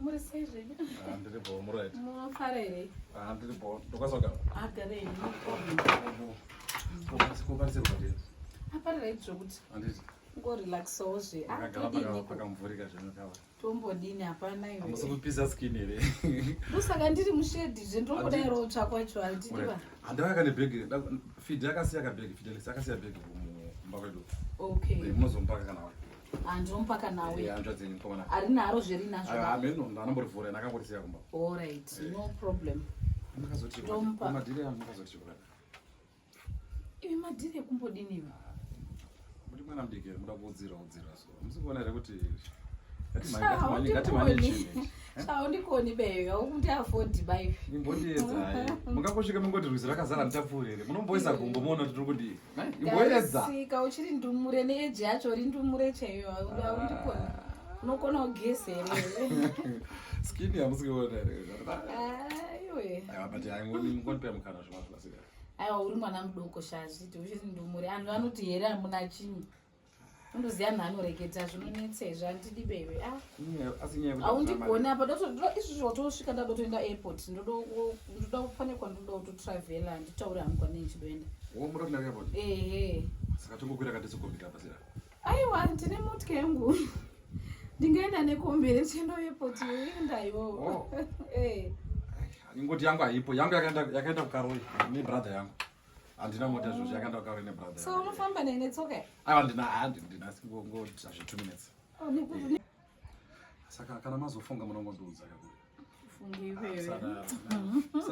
Muri seje. Ndiri bo muright. Mufarere. Ndiri bo. Ndokasoka. Agare no problem. Kubanze kwadi. Aparere zvokuti. Anditi. Ngo relax oje. Pakamvurika zvinokava. Tombodini hapana iwe. Amusi kupisa skin here. Ndosaka ndiri mushedi zvendokudairo tsvakwacho handidiva. Handavaka nebhegi. Feed yakasiya kabhegi. Fidelis yakasiya bhegi mumba kwedu. Okay. Munozompaka kana wapi? Andompaka nawe. Hanzva dzenyu komana. Ari naro zveri nazvo. Ameno ndanomborivhura ndakangorisiya kumba. All right, no problem. Makazoti. Tompa. Madhiri angu makazoti kudai. Iwe madhiri ekumbodini iwe. Muri mwana mudiki muda kuudzira so. Musikuona here kuti Chao ndikoni bega ukuthi afford baife. Imbondiedza. Mungangosvika mungotirwisa rakazara nditapfuurire. Munomboisa gumbo muona kuti kuti. Imboedza. Sika uchiri ndumure neeji yacho ri ndumure chaiyo. Undikoni. Unokona kugezera. Skin yamusikuona here. Aiwe. Aiwa but ngonipa mukana zvakasika. Aiwa uri mwana mudoko shazviti uchiri ndumure. Anhu anoti here amuna chinyi. Undoziya nhanoreketa zvinonetsezvo handidi bebe. Aundigoni apa izvozvo watosvika ndadotoenda airport ndoda kufanekwa ndoda kutotravela handitauri hangu kwanei chidoenda. Muda kuenda kuairport? Ehe. Saka tongokwira katisikombi apa sira? Aiwa ndine motika yangu. Ndingaenda nekombi ndichienda airport yoenda iwowo. Ingoti yangu haipo. Yangu yakaenda kukaroi nebrother yangu. Andina mota zvozvo yakaenda kukaroi nebrother. So unofamba netsoka? Aiwa ndina singo 2 minutes. Saka kana mazofunga munongondiudza kakuri. Funge iwewe. Sada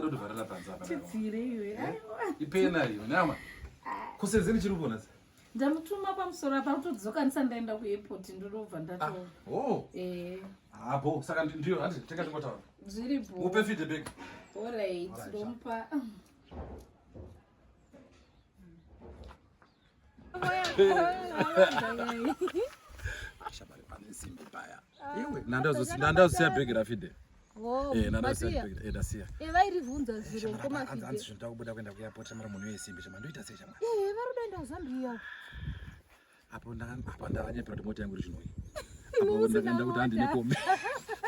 kudvarira panze apa. Tidzire iwe. Aiwa. Ipena iyo nyama. Kusenzeni chiri kuona se? Ndamutuma pamusoro apa utodzoka ndisandaenda kuairport ndinobva ndato. Hapo saka ndio handi teka tingotaura. Zviripo. Upe feedback. All right, ndompa. Shabari pane simbi baya. Iwe nandazoziya bhegi rafide. Nandaziya bhegi dasiya. Vairivhunza zviro komafide. Hanzi zvinoda kubuda kuenda kuairport mara munhu wesimbi chama ndoita sei chama. Vari kuenda Zambia. Apo ndakanyepera kuti mota yangu iri chinoi. Apo ndakaenda kuti handine kombi.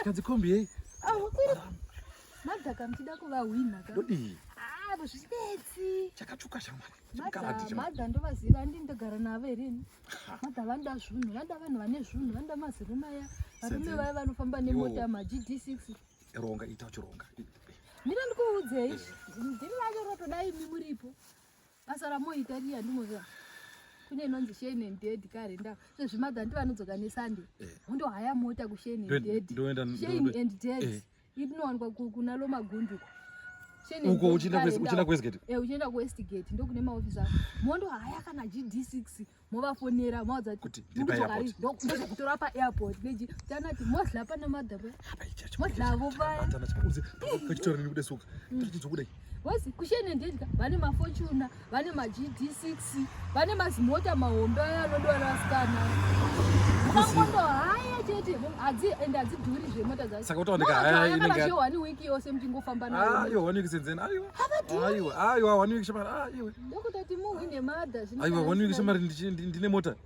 Kanzi kombi yei? Madhaka mchida kuvahwina ka. Ndodii? Zvichidetsi. Chakatsvuka shamwari. Madha ndovaziva ndindogara navo herini. Madha vanda zvinhu, vanda vanhu vane zvinhu, vanda mazirume aya. Varume vaya vanofamba nemota maGD6. Ronga ita uchironga. Mira ndikuudzei. Ndiri racho rotodai imi muripo. Basa ramoita riya ndimoziva. Kune inonzi Shane and Dead kare ndao. Zvezvimadha ndivanodzoka nesande. Undohaya mota kuShane and Dead. Shane and Dead. Inowanikwa kuna Lomagundu. Uko uchina kuWestgate? Uchienda kuWestgate ndokune maofisi ako. Mondo haya kana GD6 movafonera maudza kuti ndokutora paairport neji tanati modla pana madhaba. Modlavo paya. Kachitori nikudesuka. Tachizokudai. Wasi kuShane and Dead vane mafortuna, vane maGD6, vane mazimota mahombe aya anodorasana. Mukangondo haya chete ende adzidhuri zvemota dzacho. Saka utaoneka haya inenge kana 1 week yose mtingofamba nayo. Aiwa 1 week Senzeni. Aiwa 1 week shamari. Aiwa. Ndokutati muhwine madha zvino. Aiwa 1 week shamari ndine mota.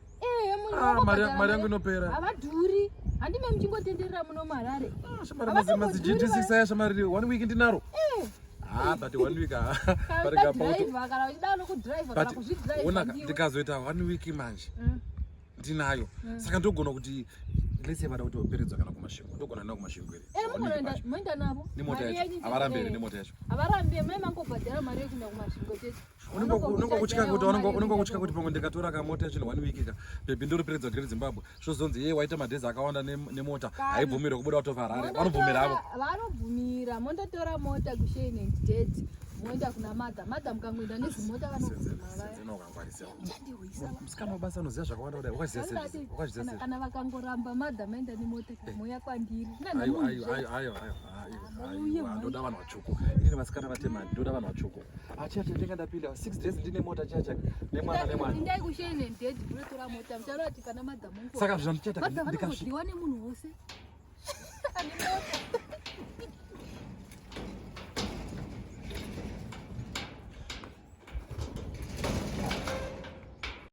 Munhu mari yangu inopera. Havadhuri. Handime muchingotenderera muno Marare. Shamari maGD6 aya shamari 1 week ndinaro. But 1 week parega pauto. Kana uchida nokudrive kana kuzvidrive. Ona ndikazoita 1 week manje. Ndinayo. Saka ndogona kuti lese vada kuti operedzwa kana kumashingo. Ndogona nawo kumashingo ere. Moenda navo. Ni mota yacho. Avarambe ni mota yacho. Avarambe mai mangobhadhara mari yekuenda kumashingo chete. Unonga kuchika kuti pamwe ndikatora ka mota yacho 1 week ka. Bebi ndoroperedza kuti Zimbabwe. Zvozonzi yeye waita madhezi akawanda nemota. Haibvumirwa kubuda kutofa Harare. Vanobvumira avo. Vanobvumira. Mondotora mota kuShane and Dead. Moenda kuna madha mukangoenda nezimota vanobvumira vaya. Ndinokangwarisa. Musikana wabasa unoziya zvakawanda kudai. Wakazviziya. Kana vakangoramba madha maenda nemota moya kwandiri. Aiwa ndoda vanhu vatsvuku. Ine vasikana vatemani ndoda vanhu vatsvuku. Achacha ndingandapinda 6 days ndine mota chacha nemwana. Ndai kuShane and Dead kutora mota mcharati kana madha mungu. Saka zvandichata ndikasvika. Vanodiwa nemunhu wose.